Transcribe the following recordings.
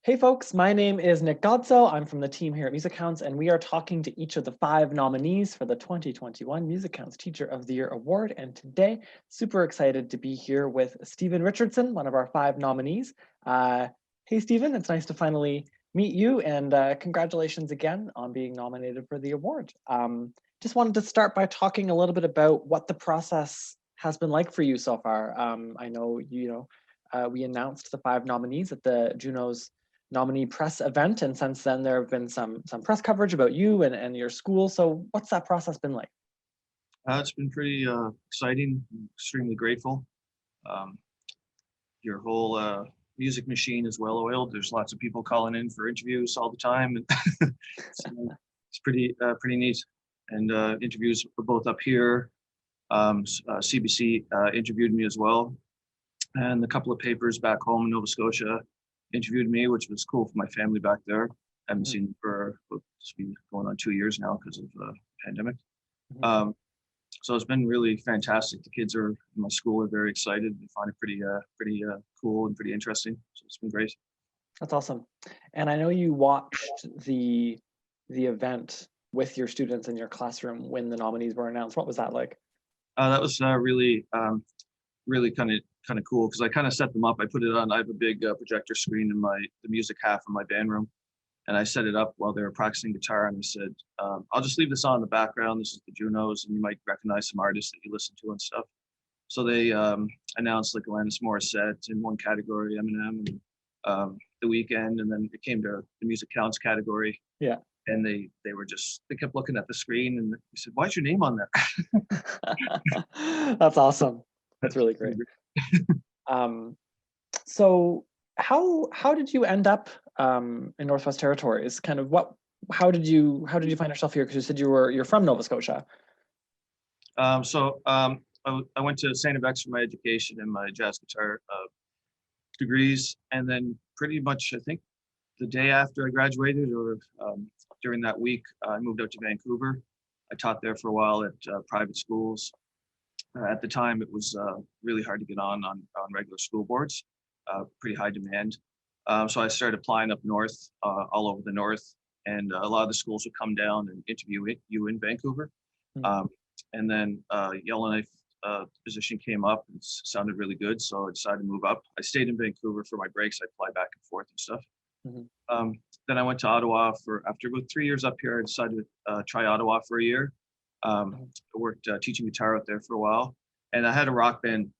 Hey folks, my name is Nick Godso. I'm from the team here at MusiCounts, and we are talking to each of the 5 nominees for the 2021 MusiCounts Teacher of the Year Award. And today, super excited to be here with Stephen Richardson, one of our 5 nominees. Hey Stephen, it's nice to finally meet you, and congratulations again on being nominated for the award. Just wanted to start by talking a little bit about what the process has been like for you so far. I know, we announced the 5 nominees at the JUNO's nominee press event, and since then there have been some press coverage about you and your school. So what's that process been like? It's been pretty exciting. I'm extremely grateful. Your whole music machine is well oiled. There's lots of people calling in for interviews all the time, and it's pretty neat. And interviews were both up here. CBC interviewed me as well, and a couple of papers back home in Nova Scotia interviewed me, which was cool for my family back there. I haven't seen them for it's been going on 2 years now because of the pandemic. So it's been really fantastic. The kids in my school are very excited. They find it pretty cool and pretty interesting. So it's been great. That's awesome. And I know you watched the event with your students in your classroom when the nominees were announced. What was that like? That was really kind of cool because I kind of set them up. I put it on. I have a big projector screen in the music half of my band room, and I set it up while they were practicing guitar. And I said, "I'll just leave this on in the background. This is the Junos, and you might recognize some artists that you listen to and stuff." So they announced like Alanis Morissette in one category, Eminem, and The Weeknd, and then it came to the Music Counts category. Yeah. And they kept looking at the screen, and they said, "Why's your name on there?" That's awesome. That's really great. So how did you end up in Northwest Territories? Kind of how did you find yourself here? Because you said you're from Nova Scotia. I went to St. FX for my education and my jazz guitar degrees, and then pretty much I think the day after I graduated, or during that week, I moved out to Vancouver. I taught there for a while at private schools. At the time, it was really hard to get on regular school boards, pretty high demand. So I started applying up north, all over the north, and a lot of the schools would come down and interview you in Vancouver. And then Yellowknife position came up, and it sounded really good, so I decided to move up. I stayed in Vancouver for my breaks. I fly back and forth and stuff. Then I went to Ottawa after about 3 years up here. I decided to try Ottawa for a year. I worked teaching guitar out there for a while, and I had a rock band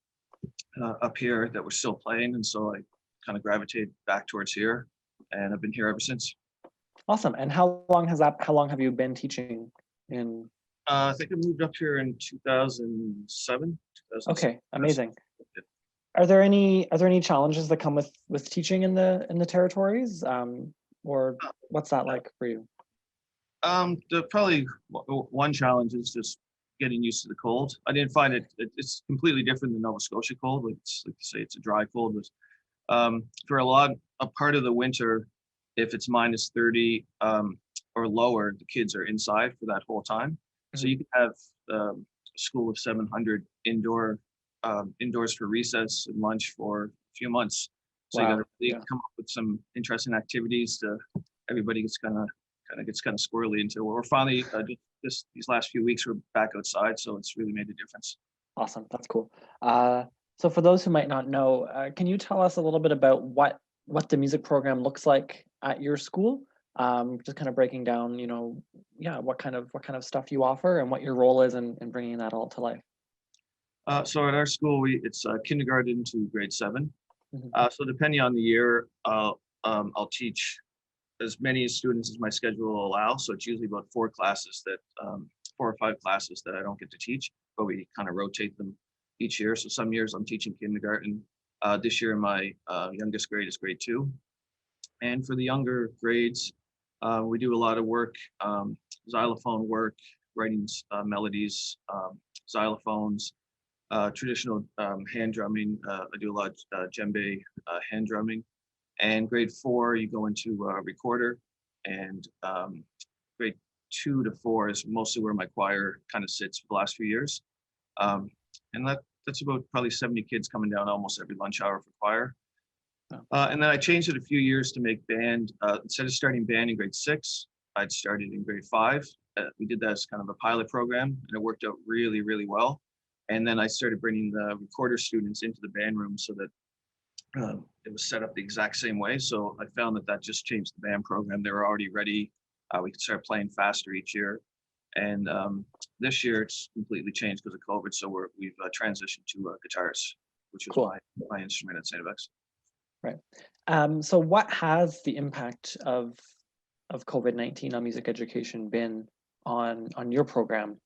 up here that was still playing, and so I kind of gravitated back towards here, and I've been here ever since. Awesome. And how long have you been teaching in? I think I moved up here in 2007. Okay, amazing. Are there any challenges that come with teaching in the territories, or what's that like for you? Probably one challenge is just getting used to the cold. I didn't find it's completely different than Nova Scotia cold. Like to say it's a dry cold, but for a part of the winter, if it's minus 30 or lower, the kids are inside for that whole time. So you can have a school of 700 indoors for recess and lunch for a few months. So you got to really come up with some interesting activities to everybody gets kind of squirrely until we're finally these last few weeks we're back outside, so it's really made a difference. Awesome, that's cool. So for those who might not know, can you tell us a little bit about what the music program looks like at your school? Just kind of breaking down, what kind of stuff you offer and what your role is in bringing that all to life. So at our school, it's kindergarten to grade 7. So depending on the year, I'll teach as many students as my schedule will allow. So it's usually about 4 or 5 classes that I don't get to teach, but we kind of rotate them each year. So some years I'm teaching kindergarten. This year my youngest grade is grade 2. And for the younger grades, we do a lot of work, xylophone work, writing melodies, xylophones, traditional hand drumming. I do a lot of djembe hand drumming. And grade 4, you go into recorder, and grade 2 to 4 is mostly where my choir kind of sits for the last few years. And that's about probably 70 kids coming down almost every lunch hour for choir. And then I changed it a few years to make band, instead of starting band in grade 6, I'd started in grade 5. We did that as kind of a pilot program, and it worked out really, really well. And then I started bringing the recorder students into the band room so that it was set up the exact same way. So I found that just changed the band program. They were already ready. We could start playing faster each year. And this year it's completely changed because of COVID. So we've transitioned to guitars, which is Cool. my instrument at St. FX. Right. So what has the impact of COVID-19 on music education been on your program?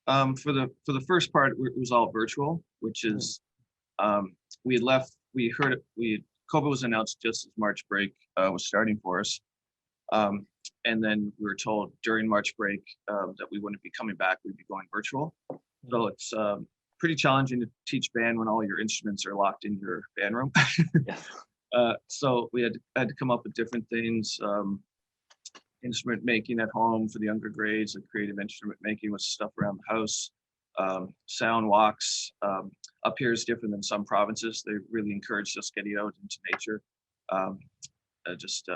For the first part, it was all virtual, which is we heard it, COVID was announced just as March break was starting for us. And then we were told during March break that we wouldn't be coming back, we'd be going virtual. So it's pretty challenging to teach band when all your instruments are locked in your band room. So we had to come up with different things. Instrument making at home for the younger grades, like creative instrument making with stuff around the house. Sound walks. Up here is different than some provinces. They really encouraged us getting out into nature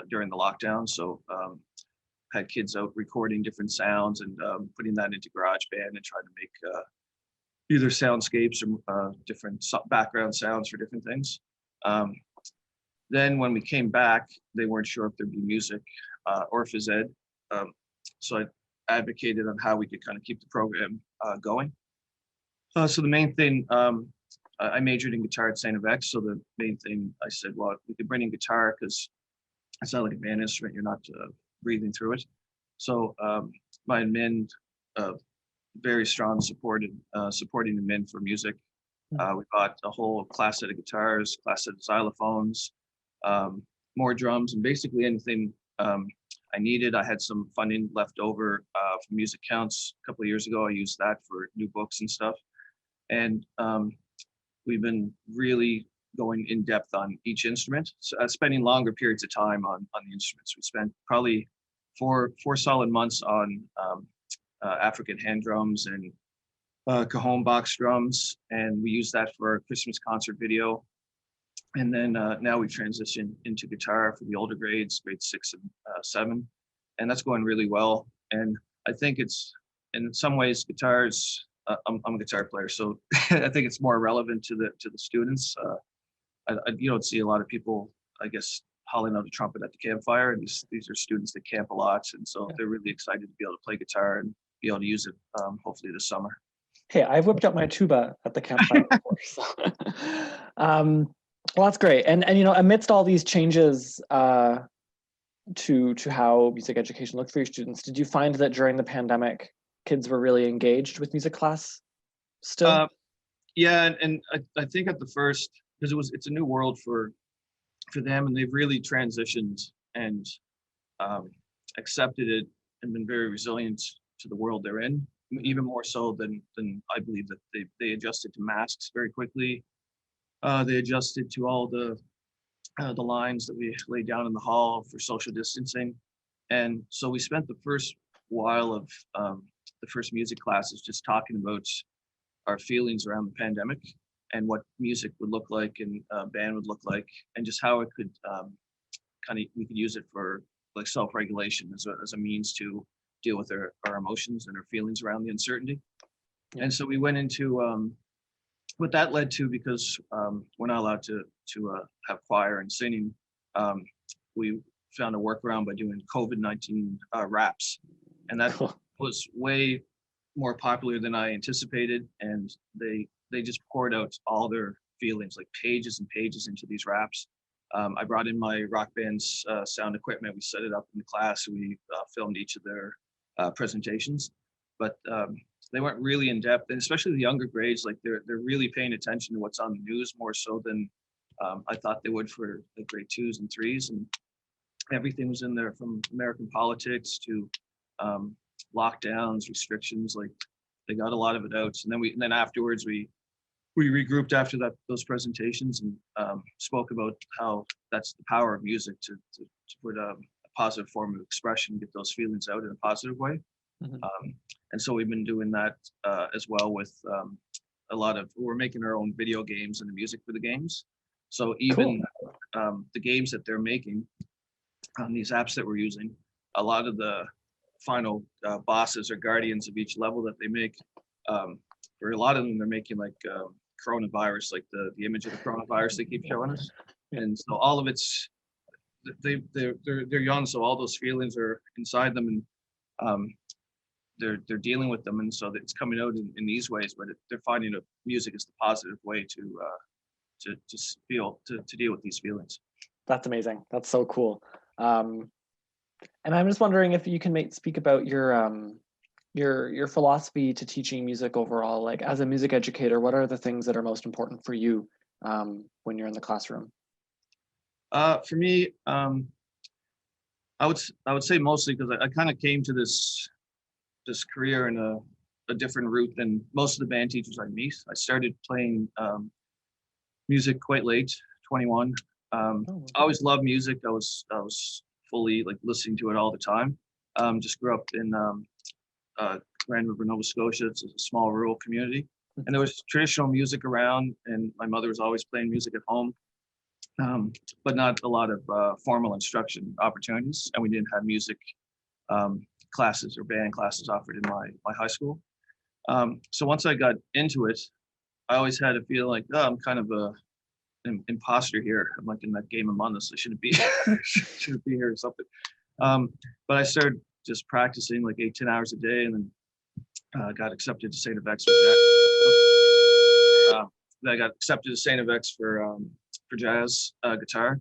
during the lockdown. So had kids out recording different sounds and putting that into GarageBand and trying to make either soundscapes or different background sounds for different things. Then when we came back, they weren't sure if there'd be music or phys ed. So I advocated on how we could kind of keep the program going. So the main thing, I majored in guitar at St. FX. So the main thing I said, well, we could bring in guitar because it's not like a band instrument. You're not breathing through it. So my admin, very strong supporting admin for music. We bought a whole class set of guitars, class set of xylophones, more drums, and basically anything I needed. I had some funding left over from MusiCounts a couple of years ago. I used that for new books and stuff. And we've been really going in depth on each instrument, so, spending longer periods of time on the instruments. We spent probably four solid months on African hand drums and cajon box drums, and we used that for our Christmas concert video. And then now we transitioned into guitar for the older grades, grades 6 and 7, and that's going really well. And I think it's, in some ways, guitars. I'm a guitar player, so I think it's more relevant to the students. You don't see a lot of people, I guess, hauling out a trumpet at the campfire. And these are students that camp a lot, and so they're really excited to be able to play guitar and be able to use it hopefully this summer. Hey, I've whipped up my tuba at the campfire before. So. Well, that's great. And you know, amidst all these changes to how music education looked for your students, did you find that during the pandemic, kids were really engaged with music class still? Yeah, and I think at the first, because it's a new world for them, and they've really transitioned and accepted it and been very resilient to the world they're in, even more so than I believe that they adjusted to masks very quickly. They adjusted to all the lines that we laid down in the hall for social distancing. And so we spent the first while of the first music classes just talking about our feelings around the pandemic and what music would look like and band would look like, and just how it could we could use it for like self-regulation as a means to deal with our emotions and our feelings around the uncertainty. Yeah. And so we went into what that led to, because we're not allowed to have choir and singing. We found a workaround by doing COVID-19 raps, and that was way more popular than I anticipated. And they just poured out all their feelings, like pages and pages, into these raps. I brought in my rock band's sound equipment. We set it up in the class. We filmed each of their presentations, but they weren't really in depth, and especially the younger grades, like they're really paying attention to what's on the news more so than I thought they would for the grade 2s and 3s. And everything was in there, from American politics to lockdowns, restrictions. Like, they got a lot of it out. And then afterwards we regrouped after those presentations and spoke about how that's the power of music to put a positive form of expression, get those feelings out in a positive way. Mm-hmm. And so we've been doing that as well with we're making our own video games and the music for the games. So Cool. even the games that they're making on these apps that we're using, a lot of the final bosses or guardians of each level that they make, for a lot of them, they're making like coronavirus, like the image of the coronavirus they keep showing us. And so all of it's, they're young, so all those feelings are inside them, and they're dealing with them, and so it's coming out in these ways. But they're finding that music is the positive way to deal with these feelings. That's amazing. That's so cool. And I'm just wondering if you can speak about your philosophy to teaching music overall. Like, as a music educator, what are the things that are most important for you when you're in the classroom? For me, I would say mostly because I kind of came to this career in a different route than most of the band teachers I meet. I started playing music quite late, 21. I always loved music. I was fully like listening to it all the time. Just grew up in Grand River, Nova Scotia. It's a small rural community, and there was traditional music around, and my mother was always playing music at home, but not a lot of formal instruction opportunities, and we didn't have music classes or band classes offered in my high school. So once I got into it, I always had to feel like, oh, I'm kind of an imposter here. I'm like in that game Among Us. I shouldn't be shouldn't be here or something. But I started just practicing like 8-10 hours a day, and then got accepted to St. FX for that. Then I got accepted to St. FX for jazz guitar,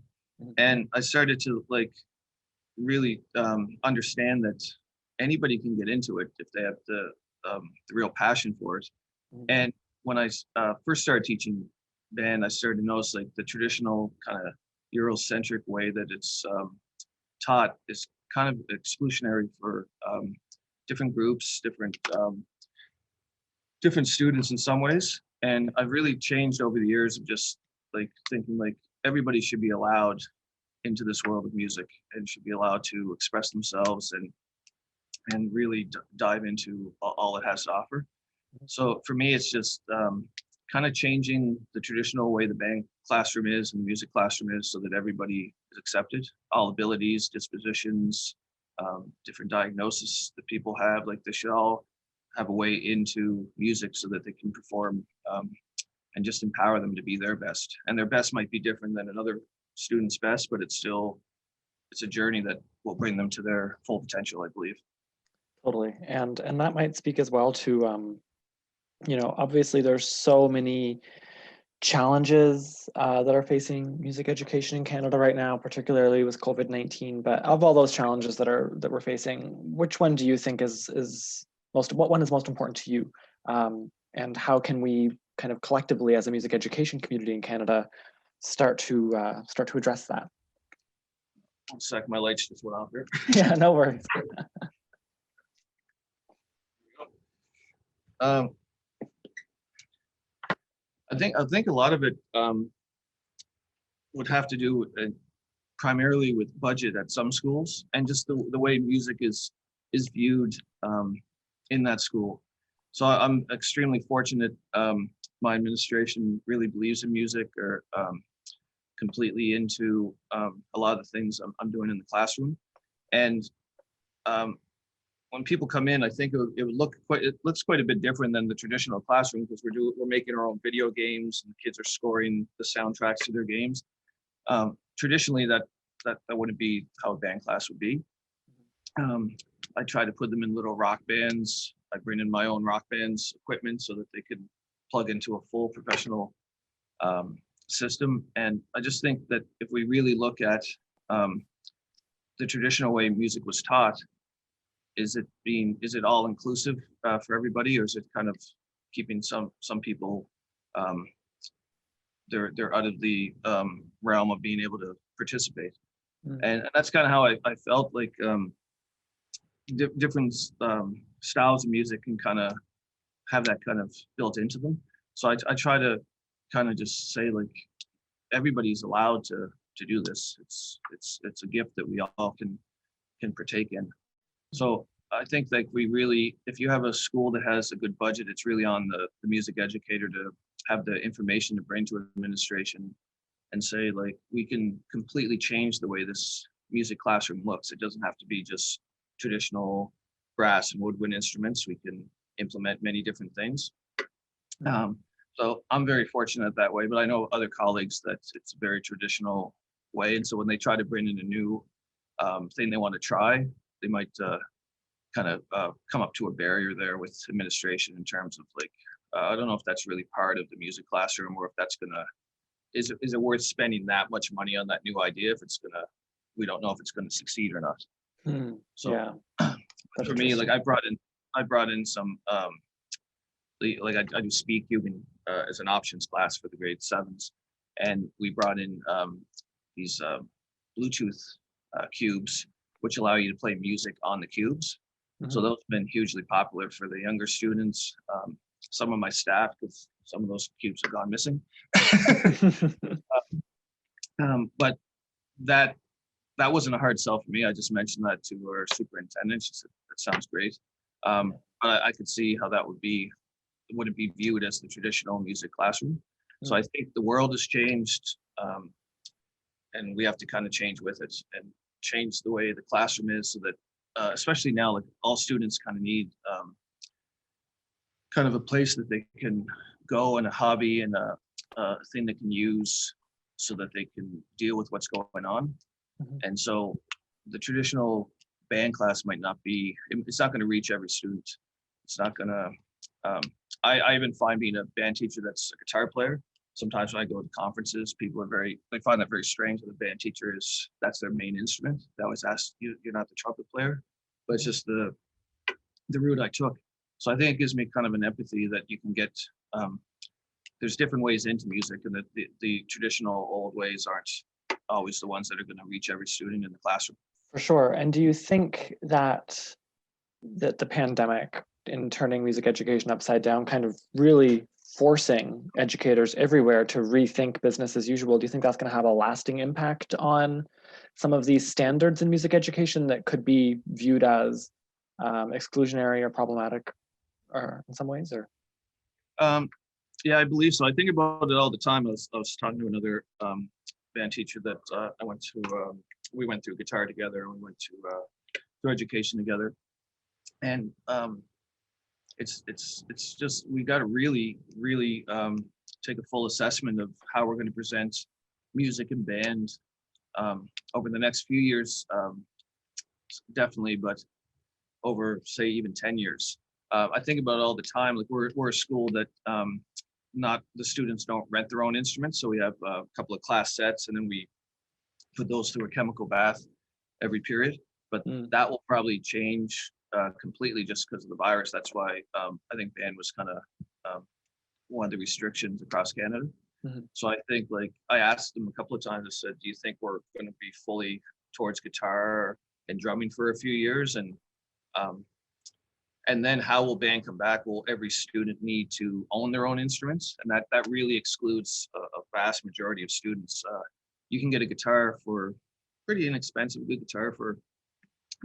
and I started to like really understand that anybody can get into it if they have the real passion for it. And when I first started teaching band, I started to notice like the traditional kind of Eurocentric way that it's taught is kind of exclusionary for different groups, different students in some ways. And I've really changed over the years of just like thinking like everybody should be allowed into this world of music and should be allowed to express themselves and really dive into all it has to offer. So for me, it's just kind of changing the traditional way the band classroom is and the music classroom is, so that everybody is accepted, all abilities, dispositions, different diagnoses that people have. Like they should all have a way into music so that they can perform and just empower them to be their best. And their best might be different than another student's best, but it's a journey that will bring them to their full potential, I believe. Totally. And that might speak as well to, obviously there's so many challenges that are facing music education in Canada right now, particularly with COVID-19. But of all those challenges that we're facing, which one do you think what one is most important to you? And how can we kind of collectively as a music education community in Canada start to address that? 1 sec, my lights just went off here. Yeah, no worries. I think a lot of it would have to do with, primarily with budget at some schools, and just the way music is viewed in that school. So I'm extremely fortunate. My administration really believes in music, or completely into a lot of the things I'm doing in the classroom. And when people come in, I think it looks quite a bit different than the traditional classroom, because we're making our own video games and the kids are scoring the soundtracks to their games. Traditionally, that wouldn't be how a band class would be. I try to put them in little rock bands. I bring in my own rock bands equipment so that they could plug into a full professional system. And I just think that if we really look at the traditional way music was taught, is it all inclusive for everybody, or is it kind of keeping some people they're out of the realm of being able to participate? And that's kind of how I felt like different styles of music can kind of have that kind of built into them. So I try to kind of just say like everybody's allowed to do this. It's a gift that we all can partake in. So I think like if you have a school that has a good budget, it's really on the music educator to have the information to bring to administration and say, like, we can completely change the way this music classroom looks. It doesn't have to be just traditional brass and woodwind instruments. We can implement many different things. So I'm very fortunate that way, but I know other colleagues that it's a very traditional way. And so when they try to bring in a new thing they want to try, they might kind of come up to a barrier there with administration in terms of like, I don't know if that's really part of the music classroom, or if that's gonna, is it worth spending that much money on that new idea if it's gonna, we don't know if it's gonna succeed or not. So Yeah, for me, like I brought in some like I do speak cubing as an options class for the grade 7s, and we brought in these Bluetooth cubes, which allow you to play music on the cubes. So those have been hugely popular for the younger students. Some of my staff, because some of those cubes have gone missing. But that wasn't a hard sell for me. I just mentioned that to our superintendent. She said, that sounds great. But I could see how that wouldn't be viewed as the traditional music classroom. So I think the world has changed, and we have to kind of change with it and change the way the classroom is, so that especially now, like all students kind of need kind of a place that they can go, and a hobby, and a thing they can use so that they can deal with what's going on. And so the traditional band class might not be, it's not going to reach every student. It's not going to, I even find being a band teacher that's a guitar player, sometimes when I go to conferences, people they find that very strange that a band teacher that's their main instrument. They always ask, you're not the trumpet player, but it's just the route I took. So I think it gives me kind of an empathy that you can get, there's different ways into music, and that the traditional old ways aren't always the ones that are going to reach every student in the classroom. For sure. And do you think that the pandemic, in turning music education upside down, kind of really forcing educators everywhere to rethink business as usual, do you think that's going to have a lasting impact on some of these standards in music education that could be viewed as exclusionary or problematic, or in some ways? Or yeah, I believe so. I think about it all the time. I was talking to another band teacher that I went to. We went through guitar together, and we went to education together, and it's just, we got to really take a full assessment of how we're going to present music and band over the next few years, definitely, but over, say, even 10 years. I think about it all the time. Like we're a school that not the students don't rent their own instruments, so we have a couple of class sets, and then we put those through a chemical bath every period. But that will probably change completely just because of the virus. That's why I think band was kind of one of the restrictions across Canada. So I think, like, I asked them a couple of times, I said, do you think we're going to be fully towards guitar and drumming for a few years? And then how will band come back? Will every student need to own their own instruments? And that really excludes a vast majority of students. You can get a guitar for pretty inexpensive, good guitar for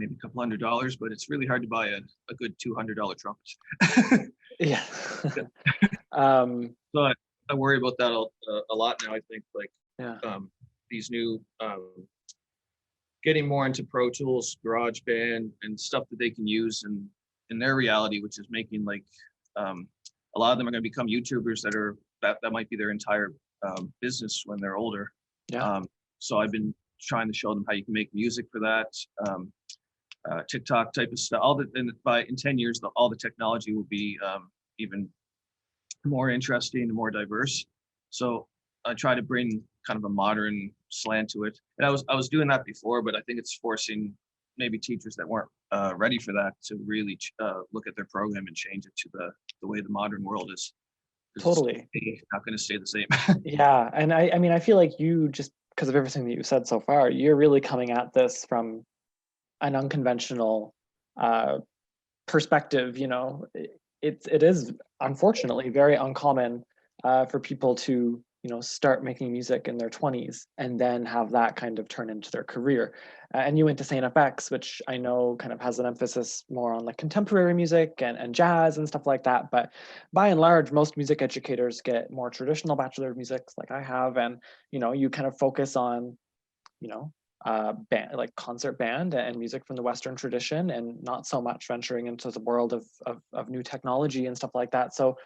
maybe a couple $100, but it's really hard to buy a good $200 trumpet. Yeah. So I worry about that a lot now. I think, like, these new, getting more into Pro Tools, GarageBand, and stuff that they can use in their reality, which is making, like, a lot of them are going to become YouTubers that might be their entire business when they're older. So I've been trying to show them how you can make music for that, TikTok type of stuff. In 10 years, all the technology will be even more interesting and more diverse. So I try to bring kind of a modern slant to it. And I was doing that before, but I think it's forcing maybe teachers that weren't ready for that to really look at their program and change it to the way the modern world is. Totally. It's not going to stay the same. Yeah, and I mean, I feel like you, just because of everything that you've said so far, you're really coming at this from an unconventional perspective. You know, it is unfortunately very uncommon for people to, start making music in their 20s and then have that kind of turn into their career. And you went to St. FX, which I know kind of has an emphasis more on like contemporary music and jazz and stuff like that. But by and large, most music educators get more traditional Bachelor of Music like I have. And, you kind of focus on, band, like concert band and music from the Western tradition, and not so much venturing into the world of new technology and stuff like that. So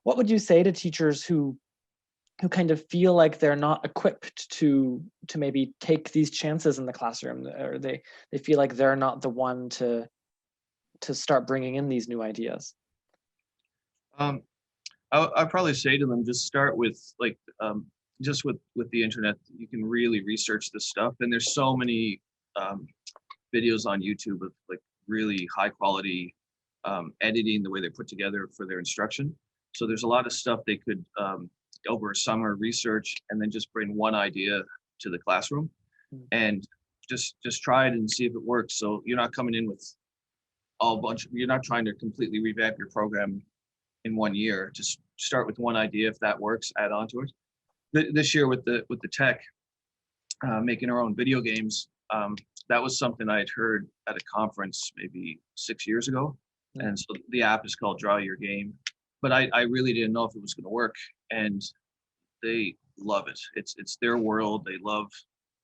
what would you say to teachers who kind of feel like they're not equipped to maybe take these chances in the classroom, or they feel like they're not the one to start bringing in these new ideas? I'd probably say to them, just start with like just with the internet. You can really research this stuff, and there's so many videos on YouTube of like really high quality editing, the way they're put together for their instruction. So there's a lot of stuff they could over a summer research, and then just bring one idea to the classroom and just try it and see if it works. So you're not coming in with you're not trying to completely revamp your program in 1 year. Just start with one idea. If that works, add on to it. This year with the tech, making our own video games, that was something I had heard at a conference maybe 6 years ago. And so the app is called Draw Your Game, but I really didn't know if it was going to work, and they love it. It's their world. They love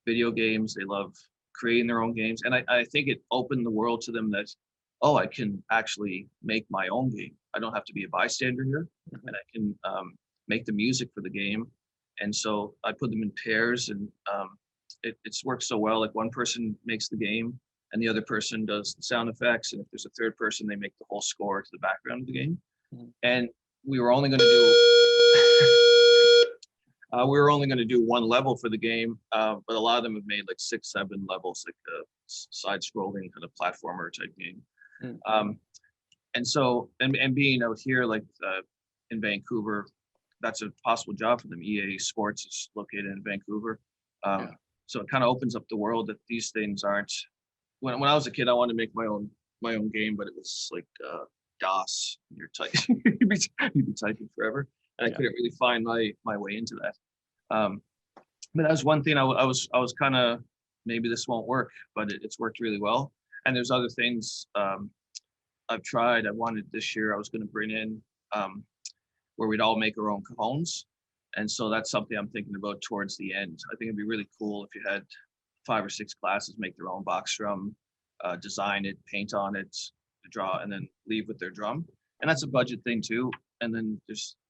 video games. They love creating their own games. And I think it opened the world to them that, oh, I can actually make my own game. I don't have to be a bystander here, and I can make the music for the game. And so I put them in pairs, and it's worked so well. Like one person makes the game and the other person does the sound effects. And if there's a third person, they make the whole score to the background of the game. And we were only going to do one level for the game, but a lot of them have made like 6, 7 levels, like a side-scrolling kind of platformer type game. And so, and being out here, like in Vancouver, that's a possible job for them. EA Sports is located in Vancouver. So it kind of opens up the world that these things aren't. When I was a kid, I wanted to make my own game, but it was like DOS. You'd be typing forever, and I couldn't really find my way into that. But that was one thing I was kind of, maybe this won't work, but it's worked really well. And there's other things I've tried. I wanted this year, I was going to bring in where we'd all make our own cajones. And so that's something I'm thinking about towards the end. I think it'd be really cool if you had 5 or 6 classes make their own box drum, design it, paint on it, draw, and then leave with their drum. And that's a budget thing too. And then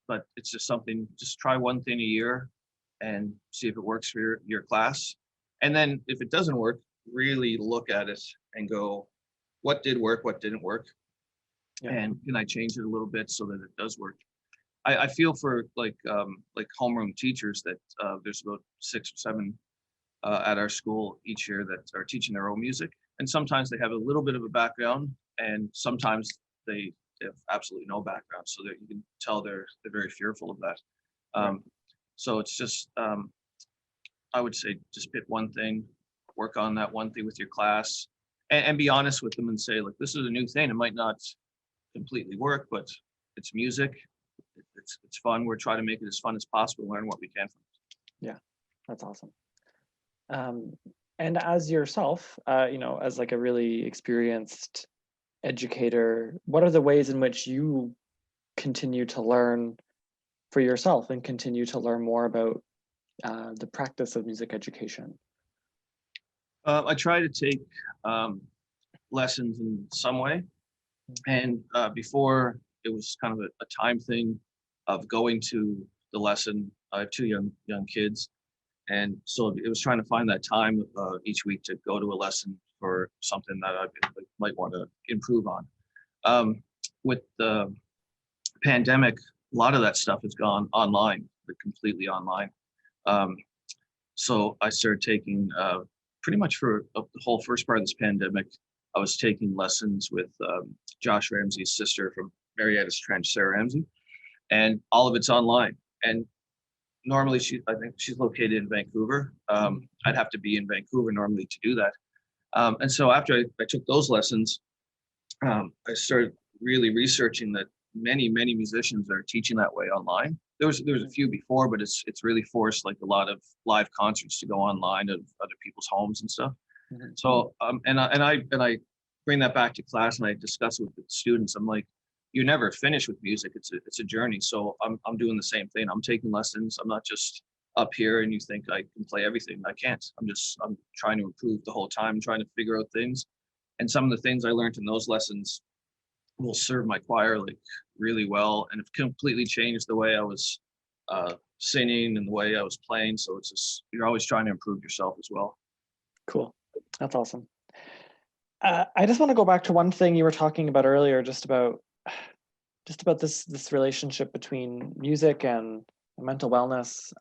but it's just something, just try one thing a year and see if it works for your class. And then if it doesn't work, really look at it and go, what did work, what didn't work? And can I change it a little bit so that it does work? I feel for like homeroom teachers that there's about 6 or 7 at our school each year that are teaching their own music. And sometimes they have a little bit of a background, and sometimes they have absolutely no background. So that you can tell they're very fearful of that. So it's just, I would say just pick one thing, work on that one thing with your class, and be honest with them and say, like, this is a new thing. It might not completely work, but it's music. It's fun. We're trying to make it as fun as possible, learn what we can from it. Yeah, that's awesome. And as yourself, as like a really experienced educator, what are the ways in which you continue to learn for yourself and continue to learn more about the practice of music education? I try to take lessons in some way. And before, it was kind of a time thing of going to the lesson. I have 2 young kids. And so it was trying to find that time each week to go to a lesson for something that I might want to improve on. With the pandemic, a lot of that stuff has gone online, completely online. So I started taking pretty much for the whole first part of this pandemic, I was taking lessons with Josh Ramsey's sister from Marietta's Trench, Sarah Ramsey, and all of it's online. And normally I think she's located in Vancouver. I'd have to be in Vancouver normally to do that. And so after I took those lessons, I started really researching that many musicians are teaching that way online. There was a few before, but it's really forced like a lot of live concerts to go online of other people's homes and stuff. So and I bring that back to class and I discuss it with the students. I'm like, you never finish with music. It's a journey. So I'm doing the same thing. I'm taking lessons. I'm not just up here and you think I can play everything. I can't. I'm trying to improve the whole time, trying to figure out things. And some of the things I learned in those lessons will serve my choir like really well, and have completely changed the way I was singing and the way I was playing. So it's just, you're always trying to improve yourself as well. Cool. That's awesome. I just want to go back to one thing you were talking about earlier, just about this relationship between music and mental wellness.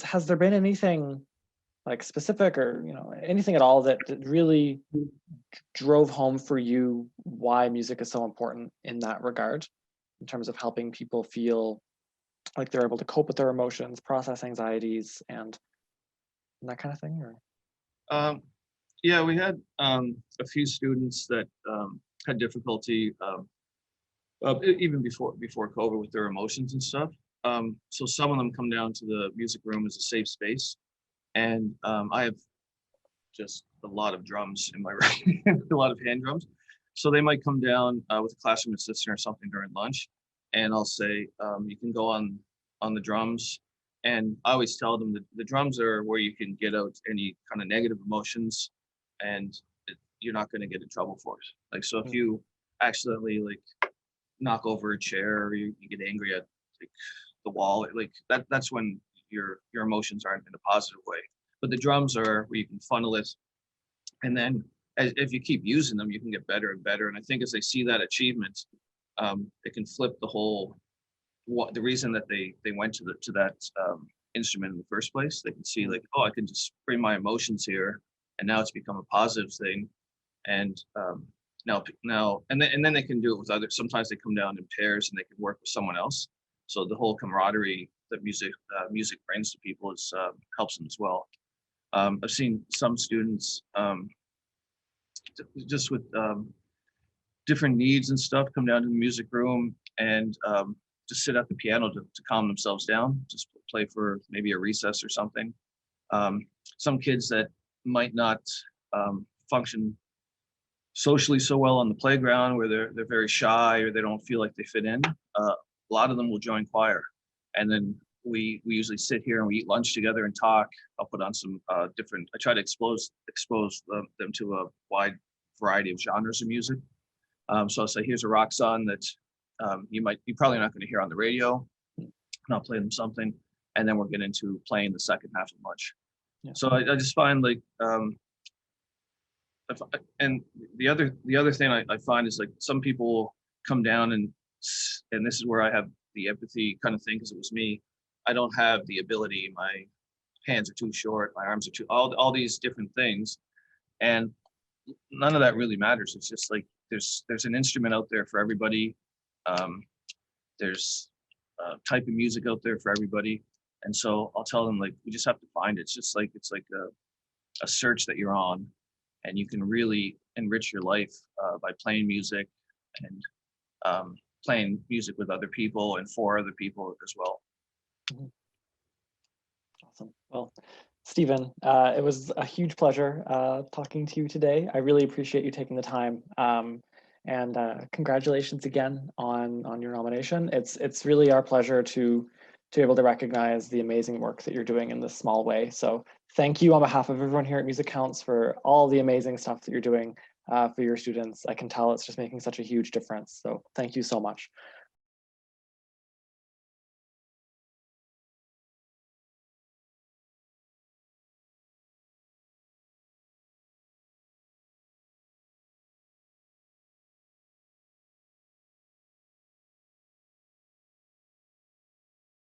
Has there been anything like specific or anything at all that really drove home for you why music is so important in that regard, in terms of helping people feel like they're able to cope with their emotions, process anxieties, and that kind of thing? Or yeah, we had a few students that had difficulty even before COVID with their emotions and stuff. So some of them come down to the music room as a safe space. And I have just a lot of drums in my room, a lot of hand drums. So they might come down with a classroom assistant or something during lunch, and I'll say, you can go on the drums. And I always tell them that the drums are where you can get out any kind of negative emotions, and you're not going to get in trouble for it. Like, so if you accidentally like knock over a chair or you get angry at like the wall, like that's when your emotions aren't in a positive way. But the drums are where you can funnel it, and then if you keep using them, you can get better and better. And I think as they see that achievement, it can flip the reason that they went to that instrument in the first place. They can see like, oh, I can just bring my emotions here, and now it's become a positive thing. And now and then they can do it with others. Sometimes they come down in pairs and they can work with someone else. So the whole camaraderie that music brings to people helps them as well. I've seen some students just with different needs and stuff come down to the music room and just sit at the piano to calm themselves down, just play for maybe a recess or something. Some kids that might not function socially so well on the playground, where they're very shy or they don't feel like they fit in, a lot of them will join choir. And then we usually sit here and we eat lunch together and talk. I'll put on some I try to expose them to a wide variety of genres of music. So I'll say, here's a rock song that you're probably not going to hear on the radio, and I'll play them something, and then we'll get into playing the second half of lunch. Yeah. So I just find like, and the other thing I find is like some people come down and this is where I have the empathy kind of thing, because it was me. I don't have the ability. My hands are too short. My arms are too, all these different things. And none of that really matters. It's just like, there's an instrument out there for everybody. There's a type of music out there for everybody. And so I'll tell them, like, we just have to find it. It's like a search that you're on, and you can really enrich your life by playing music and playing music with other people and for other people as well. Awesome. Well, Stephen, it was a huge pleasure talking to you today. I really appreciate you taking the time. And congratulations again on your nomination. It's really our pleasure to be able to recognize the amazing work that you're doing in this small way. So thank you on behalf of everyone here at MusiCounts for all the amazing stuff that you're doing for your students. I can tell it's just making such a huge difference. So thank you so much.